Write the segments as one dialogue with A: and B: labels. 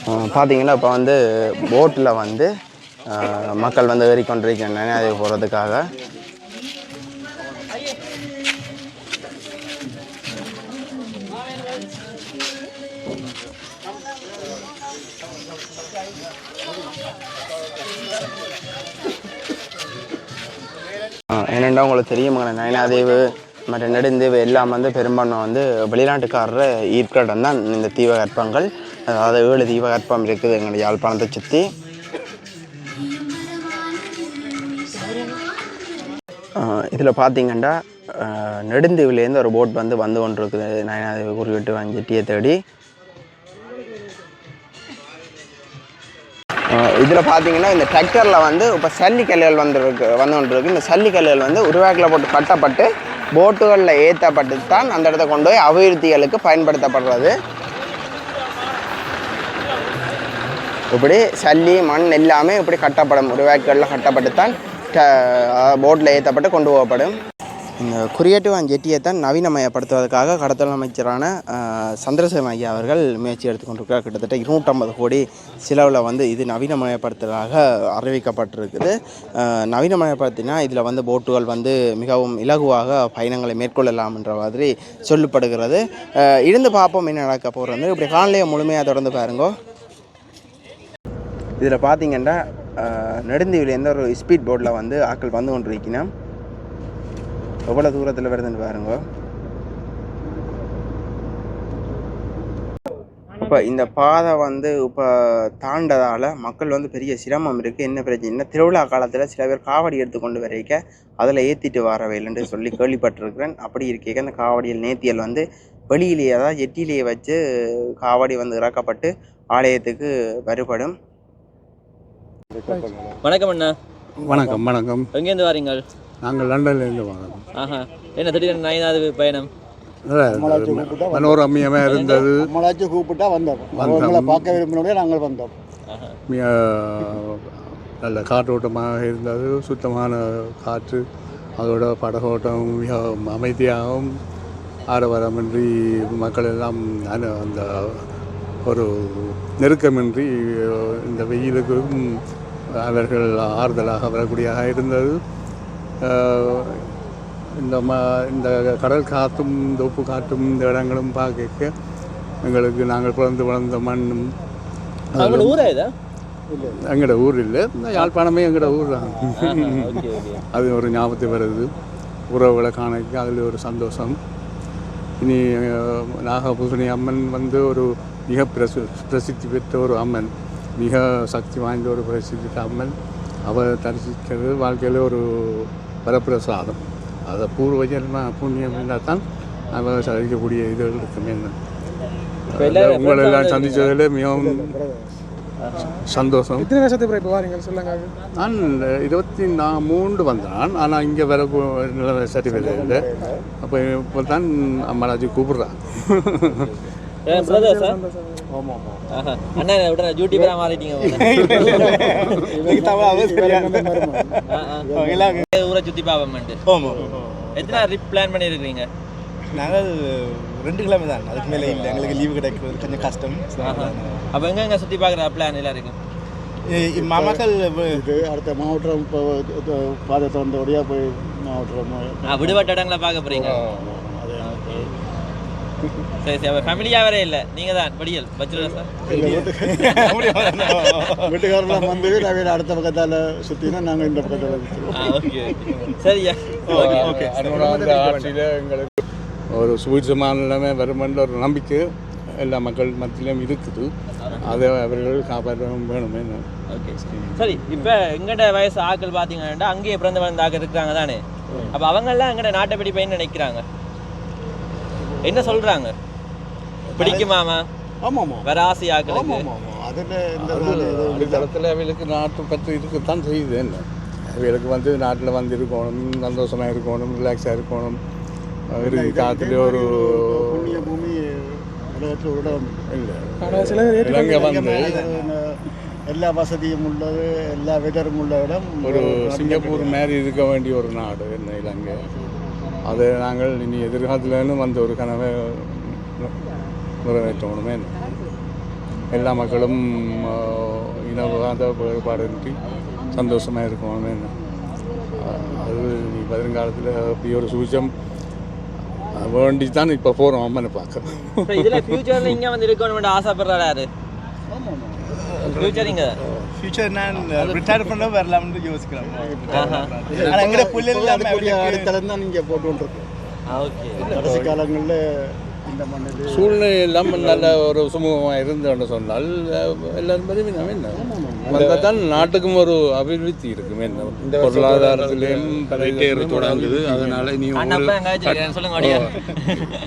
A: பார்த்தீங்கன்னா இப்போ வந்து போட்டில் வந்து மக்கள் வந்து ஏறிக்கொண்டிருக்கின்றன அது போகிறதுக்காக. என்னென்னா உங்களுக்கு தெரியும் நயனாதேவு மற்ற நெடுந்தீவு எல்லாம் வந்து பெரும்பான்மை வந்து வெளிநாட்டுக்காரரை ஈர்க்கிற இடம் தான் இந்த தீபகற்பங்கள். அதாவது 7 தீபகற்பம் இருக்குது எங்களுடைய யாழ்ப்பாணத்தை சுற்றி. இதில் பார்த்தீங்கன்னா நெடுந்தீவுலேருந்து ஒரு போட் வந்து கொண்டு இருக்குது நயனாதேவி குறிப்பிட்டு வஞ்சிட்டியை தேடி. இதில் பார்த்தீங்கன்னா இந்த டிராக்டரில் வந்து இப்போ சல்லிக்கல்லுகள் வந்து கொண்டு இருக்குது. இந்த சல்லிக்கல்லுகள் வந்து உருவாக்கில் போட்டு கட்டப்பட்டு போட்டுகளில் ஏற்றப்பட்டு தான் அந்த இடத்த கொண்டு போய் அபிவிருத்திகளுக்கு பயன்படுத்தப்படுறது. இப்படி சல்லி மண் எல்லாமே இப்படி கட்டப்படும், உருவாக்கிகளில் கட்டப்பட்டு தான் போட்டில் ஏற்றப்பட்டு கொண்டு போகப்படும். இந்த கிரியேட்டிவ் அண்ட் ஜெட்டியை தான் நவீனமயப்படுத்துவதற்காக கடத்தல் அமைச்சரான சந்திரசேகரன் ஐயா அவர்கள் முயற்சி எடுத்துக்கொண்டிருக்கிறார். கிட்டத்தட்ட 250 கோடி செலவில் வந்து இது நவீனமயப்படுத்துவதாக அறிவிக்கப்பட்டிருக்குது. நவீனமயப்படுத்தினா இதில் வந்து போட்டுகள் வந்து மிகவும் இலகுவாக பயணங்களை மேற்கொள்ளலாம் என்ற மாதிரி சொல்லப்படுகிறது. இருந்து பார்ப்போம் என்ன நடக்க போகிறது. இப்படி காலையை முழுமையாக தொடர்ந்து பாருங்கோ. இதில் பார்த்தீங்கன்னா நெடுந்தீவுலேருந்து ஒரு ஸ்பீட் போட்டில் வந்து ஆட்கள் வந்து கொண்டு இருக்கணும். எவ்வளோ தூரத்தில் வருதுன்னு பாருங்க. இப்போ இந்த பாதை வந்து இப்போ தாண்டதால் மக்கள் வந்து பெரிய சிரமம் இருக்குது. என்ன பிரச்சனைனா திருவிழா காலத்தில் சில பேர் காவடி எடுத்துக்கொண்டு வரைக்க அதில் ஏற்றிட்டு வரவையில்லைன்னு சொல்லி கேள்விப்பட்டிருக்கிறேன். அப்படி இருக்க அந்த காவடியில் நேர்த்தியல் வந்து வெளியிலேயே அதாவது ஜெட்டிலேயே வச்சு காவடி வந்து இறக்கப்பட்டு ஆலயத்துக்கு வருபடும்.
B: வணக்கம் அண்ணா.
C: வணக்கம். வணக்கம்.
B: எங்கேருந்து வாரீங்க?
C: நாங்கள் லண்டன்லேருந்து வாங்க.
B: என்ன திடீர்னு நயனாதேவி பயணம்?
C: மனோரம்யமாக இருந்தது.
D: நம்மளாச்சும் கூப்பிட்டா வந்தோம். பார்க்க விரும்பினோடய நாங்கள் வந்தோம்.
C: நல்ல காற்றோட்டமாக இருந்தது, சுத்தமான காற்று. அதோட படகோட்டம் மிக அமைதியாகவும் ஆரவாரமின்றி மக்கள் எல்லாம் அந்த ஒரு நெருக்கமின்றி இந்த வெயிலுக்கும் அவர்கள் ஆறுதலாக வரக்கூடியதாக இருந்தது. இந்த கடல் காற்றும் இந்த உப்பு காற்றும் இந்த இடங்களும் பார்க்க எங்களுக்கு நாங்கள் பிறந்து வளர்ந்த மண்ணும் எங்களோட ஊர் இல்லை, இந்த யாழ்ப்பாணமே எங்களோட ஊர் தான். அது ஒரு ஞாபகத்தை வருது. உறவுகளை காணிக்க அதில் ஒரு சந்தோஷம். இனி நாகபூசணி அம்மன் வந்து ஒரு மிக பிரசித்தி பெற்ற ஒரு அம்மன், மிக சக்தி வாய்ந்த ஒரு பிரசித்தி அம்மன். அவள் தரிசிக்கிறது வாழ்க்கையில் ஒரு வரப்பிரசாதம். அதை பூர்வ ஜென்ம புண்ணியம் இருந்தால் தான் அவள் சந்திக்கக்கூடிய இதுகள் இருக்குமே. உங்களெல்லாம் சந்தித்ததில் மிகவும் சந்தோஷம்.
D: எத்தனை வருஷத்துக்கு இப்போ வாரீங்க சொல்லுங்க?
C: நான் 23 வந்தான். ஆனால் இங்கே வர சர்டிஃபிகேட் இல்லை. அப்போ இப்போ தான் அம்மாராஜி கூப்பிட்றான்.
B: ஊரை சுத்தி பாப்போம். எத்தனை ட்ரிப் பிளான் பண்ணியிருக்கீங்க?
D: நாங்கள் 2 கிழமை தான், அதுக்கு மேலே இல்லை. எங்களுக்கு லீவு கிடைக்கிறது கொஞ்சம் கஷ்டம்.
B: அப்போ எங்கே சுற்றி பார்க்குற பிளான் எல்லாம் இருக்கு?
D: மாமாக்கள் அடுத்த மாவட்டம் இப்போ பாதை திறந்தபடியாக போய் மாவட்டம்
B: விடுபட்ட இடங்களை பார்க்க போகிறீங்க. சரி சரி. ஃபேமிலியாக வேற இல்லை, நீங்கள் தான் படியல் பச்சுலர் சார்?
D: வீட்டுக்காரெல்லாம் வந்து நாங்கள் அடுத்த பக்கத்தால் சுற்றினா நாங்கள் இந்த பக்கத்தில்.
B: ஓகே சரியா. Okay okay.
C: ஆட்சியில் எங்களுக்கு ஒரு சுபிட்சமான நிலைமை வருமென்ற ஒரு நம்பிக்கை எல்லா மக்கள் மத்தியிலும் இருக்குது. அதை அவர்கள் காப்பாற்ற வேணுமே.
B: ஓகே சரி. இப்போ எங்கள்கிட்ட வயசு ஆக்கள் பார்த்தீங்கன்னா அங்கேயே பிறந்த வளர்ந்த ஆக்கள் இருக்கிறாங்க தானே. அப்போ அவங்கெல்லாம் எங்கள்கிட்ட நாட்டை படி பையன் நினைக்கிறாங்க, என்ன சொல்கிறாங்க? பிடிக்குமாமா?
D: ஆமாம்
B: வேற ஆசை ஆக்களுக்கு
C: அதில் தளத்தில் அவங்களுக்கு நாட்டு பற்றி இருக்குத்தான் செய்யுது. என்ன அவங்களுக்கு வந்து நாட்டில் வந்து இருக்கணும், சந்தோஷமாக இருக்கணும், ரிலாக்ஸாக இருக்கணும். காலத்துல ஒரு
D: பூமி
C: இல்லை வந்து
D: எல்லா வசதியும் உள்ளது, எல்லா வெதரும் உள்ள இடம்.
C: ஒரு சிங்கப்பூர் மாதிரி இருக்க வேண்டிய ஒரு நாடு என்ன இலங்கை. அதை நாங்கள் இனி எதிர்காலத்துலேருந்து வந்து ஒரு கனவை நிறைவேற்றணுமே. எல்லா மக்களும் இனவாத வேறுபாடின்றி சந்தோஷமாக இருக்கணும். என்ன அது வருங்காலத்தில் அப்படி ஒரு சுவிச்சம் வேண்டி தான் இப்போ போகிறோம் அம்மனை பார்க்க.
B: இதில் ஃபியூச்சரில் இங்கே வந்து இருக்கணும்னு ஆசைப்படுறாரு.
D: ஃபியூச்சர் நான் ரிட்டையர் பண்ண வரலாம்னு யோசிக்கிறேன். ஆனால் எங்கட புள்ளில்
C: அடித்தளம் தான் நீங்கள் போட்டுருக்கோம். கடைசி காலங்களில் இந்த மண்ணில் சூழ்நிலை எல்லாம் நல்ல ஒரு சுமூகமாக இருந்தோன்னு சொன்னால் எல்லாரும் பெருமினம் என்ன வந்தால் தான் நாட்டுக்கும் ஒரு அபிவிருத்தி இருக்கும். என்ன பொருளாதாரத்திலேயும் பரைட்டேறு தொடங்குது. அதனால் நீ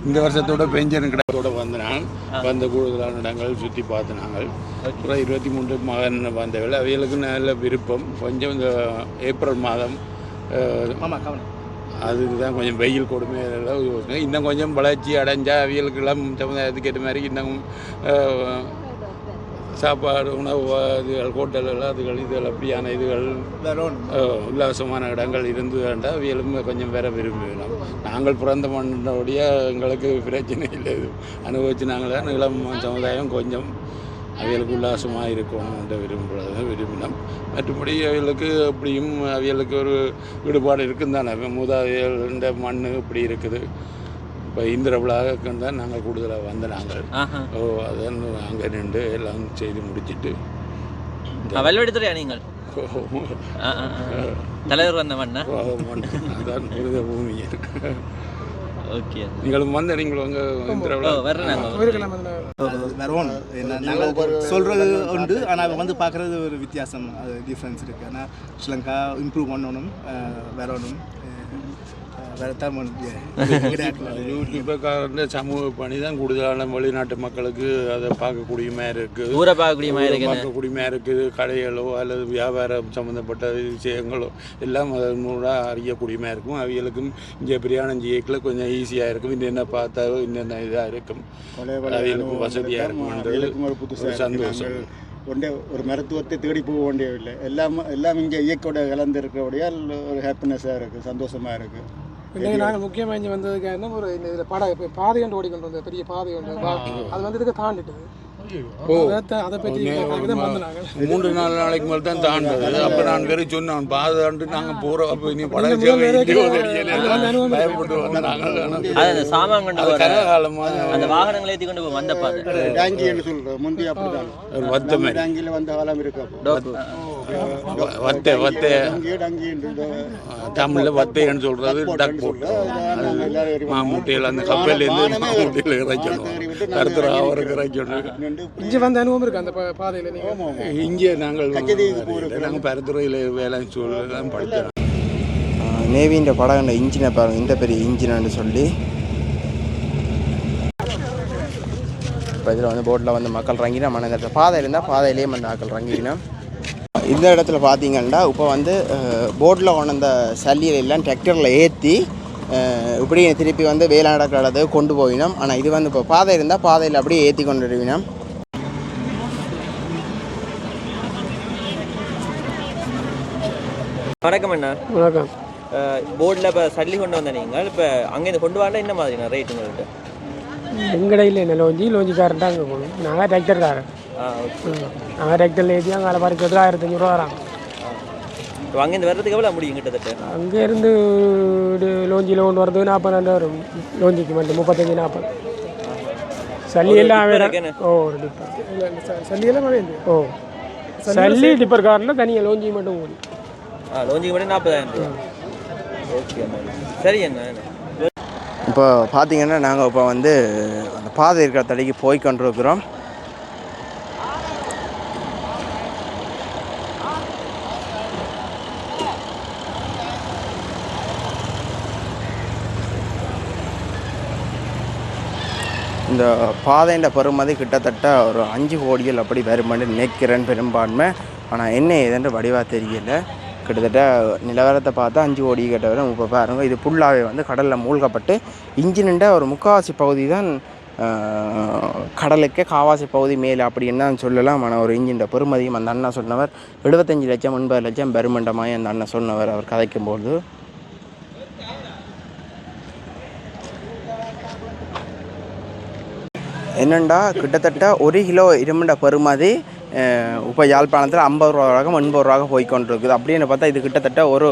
C: இந்த வருஷத்தோட பெஞ்சன் கிடத்தோட வந்து நான் வந்த கூடுதலான இடங்கள் சுற்றி பார்த்து நாங்கள் அப்புறம் 23 மகன் வந்தவர்கள் அவைகளுக்கு நல்ல விருப்பம். கொஞ்சம் இந்த ஏப்ரல் மாதம் அதுக்கு தான் கொஞ்சம் வெயில் கொடுமையெல்லாம் யோசனை. இன்னும் கொஞ்சம் வளர்ச்சி அடைஞ்சால் அவியலுக்கெல்லாம் சமுதாயத்துக்கு ஏற்ற மாதிரி இன்னும் சாப்பாடு உணவு இதுகள் ஹோட்டல்கள் அதுகள் இதுகள் அப்படியான இதுகள் உல்லாசமான இடங்கள் இருந்து வேண்டாம் அவியலும் கொஞ்சம் வேற விரும்புகிறோம். நாங்கள் பிறந்த மண்ணோடைய எங்களுக்கு பிரச்சனை இல்லை, அனுபவிச்சு நாங்கள் இளம் சமுதாயம் கொஞ்சம் அவியலுக்கு உல்லாசமாக இருக்கணும்ன்ற விரும்பினோம். மற்றபடி அவியலுக்கு அப்படியும் அவியலுக்கு ஒரு ஈடுபாடு இருக்குன்னு தானே. மூதாதையர்ன்ற மண் இப்படி இருக்குது. இப்போ இந்திர விழாவுக்கு தான் நாங்கள் கூடுதலாக வந்த நாங்கள் அதான் அங்கே நின்று எல்லாம் செய்து முடிச்சுட்டு
B: வெள்ளவெடுத்துறையா நீங்கள் தலைவர் வந்த மண்ணா
C: அதான் புரித பூமி.
B: ஓகே,
C: நீங்களும் வந்து நீங்கள் அங்கே
D: நாங்கள் சொல்கிறது உண்டு. ஆனால் வந்து பார்க்குறது ஒரு வித்தியாசம், அது டிஃப்ரென்ஸ் இருக்குது. ஆனால் ஸ்ரீலங்கா இம்ப்ரூவ் பண்ணணும், வரணும்.
C: யூடியூபர்காரங்க சமூக பணி தான் கூடுதலான வெளிநாட்டு மக்களுக்கு அதை பார்க்கக்கூடியமா இருக்குது,
B: ஊரை பார்க்கக்கூடியமா
C: இருக்குது. கடைகளோ அல்லது வியாபாரம் சம்மந்தப்பட்ட விஷயங்களோ எல்லாம் அதனோட அறியக்கூடியமா இருக்கும். அவைகளுக்கும் இங்கே பிரயாணம் செய்யக்குள்ள கொஞ்சம் ஈஸியாக இருக்கும். என்னென்ன பார்த்தாலும் என்னென்ன இதாக இருக்கும், அவைகளுக்கும் வசதியாக இருக்கும். ஒரு சந்தோஷம்.
E: ஒரு மருத்துவத்தை தேடி போக வேண்டியதில்லை. எல்லாம் இங்கே இயக்கோட கலந்துருக்கிறபடியால் ஒரு ஹாப்பினஸாக இருக்குது, சந்தோஷமாக இருக்குது.
F: இன்றைக்கி நாங்கள் முக்கியமாக இங்கே வந்ததுக்கு என்ன ஒரு இந்த இதில் பாதை ஒன்று ஓடிக்கொண்டு வந்தது, பெரிய பாதை ஒன்று அது வந்து இதுக்கு தாண்டிட்டு அதை பற்றி
C: 3-4 நாளைக்கு மேலே தான் தாண்டது. அப்போ நான் வேறு சொன்னேன் பாதை தாண்டு நாங்கள் போகிறோம். அப்போ இனி பயப்பட்டு வந்து நாங்கள்
B: சாமான் அந்த வாகனங்களை ஏற்றி கொண்டு வந்த பாதை
E: டேங்கின்னு சொல்கிறோம். முந்தைய அப்படிதான்
C: வத்தமே
E: டேங்கியில் வந்த காலம் இருக்கு.
C: வத்தை தமிழில் வத்தைன்னு சொல்கிறது டக் போட்டு மாமூட்டையில் அந்த கப்பல்லேருந்து மாமூட்டையில் இறைக்கணும், கருத்துற அவருக்கு இறைக்கணும்.
F: இங்கே வந்த அனுபவம் இருக்குது அந்த பாதையில்? நீங்கள்
C: இங்கே நாங்கள் பருத்துறையில் வேலை சொல்லலாம் படித்தோம்.
A: நேவின்ற படகண்ட இன்ஜினை பாருங்கள், இந்த பெரிய இன்ஜின்னு சொல்லி. இப்போ இதில் வந்து போட்டில் வந்து மக்கள் இறங்கினா மன இந்த பாதை இருந்தால் பாதையிலேயே வந்து மக்கள் இறங்கினா. இந்த இடத்துல பார்த்தீங்கன்னா இப்போ வந்து போட்டில் கொண்டு வந்த சல்லியெல்லாம் டிராக்டரில் ஏற்றி இப்படி திருப்பி வந்து வேளாண் கடத்தை கொண்டு போயினோம். ஆனால் இது வந்து இப்போ பாதை இருந்தால் பாதையில் அப்படியே ஏற்றி கொண்டு வருவினோம்.
B: வணக்கம் அண்ணா.
F: வணக்கம்.
B: போர்டில் இப்போ சல்லி கொண்டு வந்த நீங்கள் இப்போ அங்கேருந்து கொண்டு வரல என்ன மாதிரிண்ணா ரேட் உங்களுக்கு?
F: எங்கடையில் என்ன லோஞ்சிக்காரன் தான் அங்கே போகணும். நாங்கள் டிராக்டர்காரன். நாங்கள் டிராக்டரில் ஏற்றி அங்கே அதை பறிக்கிறதுக்கு 1500 வராங்க.
B: இப்போ அங்கேருந்து வர்றதுக்கு எவ்வளோ முடியும் கிட்டத்தட்ட?
F: அங்கேருந்து லோஞ்சியில் கொண்டு வரதுக்கு 40 வரும். லோஞ்சிக்கு மட்டும் 35-40. சல்லியெல்லாம் ஒரு டிப்பர் சல்லியெல்லாம் சல்லி டிப்பர் காரில் தனியாக லோஞ்சி மட்டும் ஓடி
B: லோஞ்சிக்கு மட்டும் 40,000. ஓகே சரி அண்ணா.
A: இப்போ பார்த்தீங்கன்னா நாங்கள் இப்போ வந்து அந்த பாதை இருக்கிற தடைக்கு போய் கொண்டிருக்கிறோம். இந்த பாதைன்ற பெருமதி கிட்டத்தட்ட ஒரு 5 கோடிகள் அப்படி வருமானு நினைக்கிறேன் பெரும்பான்மை. ஆனால் என்ன ஏதென்று வடிவாக தெரியல. கிட்டத்தட்ட நிலவரத்தை பார்த்தா 5 கோடி கிட்ட வரும். இப்போ பாருங்க, இது ஃபுல்லாகவே வந்து கடலில் மூழ்கப்பட்டு இன்ஜின்ன்ற ஒரு முக்கால்வாசி பகுதி தான் கடலுக்கே காவாசி பகுதி மேலே அப்படின்னு தான் சொல்லலாம். ஆனால் ஒரு இன்ஜின் பெருமதியும் அந்த அண்ணா சொன்னவர் 75 லட்சம் 80 லட்சம் பெருமண்டமாய் அந்த அண்ணன் சொன்னவர் அவர் கதைக்கும்போது. என்னென்னா கிட்டத்தட்ட 1 கிலோ இரும்புட பெறுமதி இப்போ யாழ்ப்பாணத்தில் 50 ரூபாவாக 80 ரூபாக போய்கொண்டிருக்குது. அப்படின்னு பார்த்தா இது கிட்டத்தட்ட ஒரு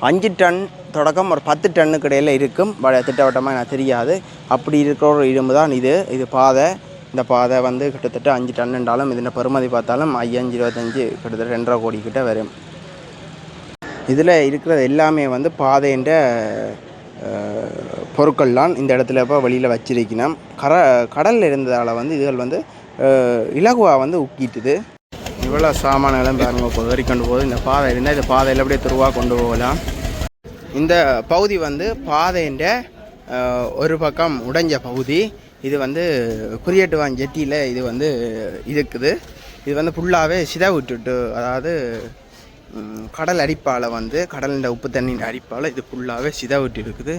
A: 5 டன் தொடக்கம் ஒரு 10 டன்னுக்கு இடையில் இருக்கும். திட்டவட்டமாக எனக்கு தெரியாது. அப்படி இருக்கிற ஒரு இரும்பு தான் இது பாதை. இந்த பாதை வந்து கிட்டத்தட்ட 5 டன்னுண்டாலும் இதில் பெறுமதி பார்த்தாலும் 525 கிட்டத்தட்ட 2.5 கோடி கிட்ட வரும். இதில் இருக்கிறது எல்லாமே வந்து பாதைன்ற பொருட்கள்லாம் இந்த இடத்துல இப்போ வெளியில் வச்சிருக்கணும். கடலில் இருந்ததால் வந்து இதுகள் வந்து இலகுவாக வந்து உக்கிட்டுது. இவ்வளோ சாமான்களும் பாருங்க இப்போ கொண்டு போகுது. இந்த பாதை இருந்தால் இந்த பாதையில் அப்படியே துருவாக கொண்டு போகலாம். இந்த பகுதி வந்து பாதைன்ற ஒரு பக்கம் உடைஞ்ச பகுதி. இது வந்து குறியட்டுவான் ஜெட்டியில் இது வந்து இருக்குது. இது வந்து ஃபுல்லாகவே சித விட்டுட்டு, அதாவது கடல் அரிப்பால் வந்து கடலில் உப்பு தண்ணியின் அரிப்பால் இது ஃபுல்லாகவே சித விட்டு இருக்குது.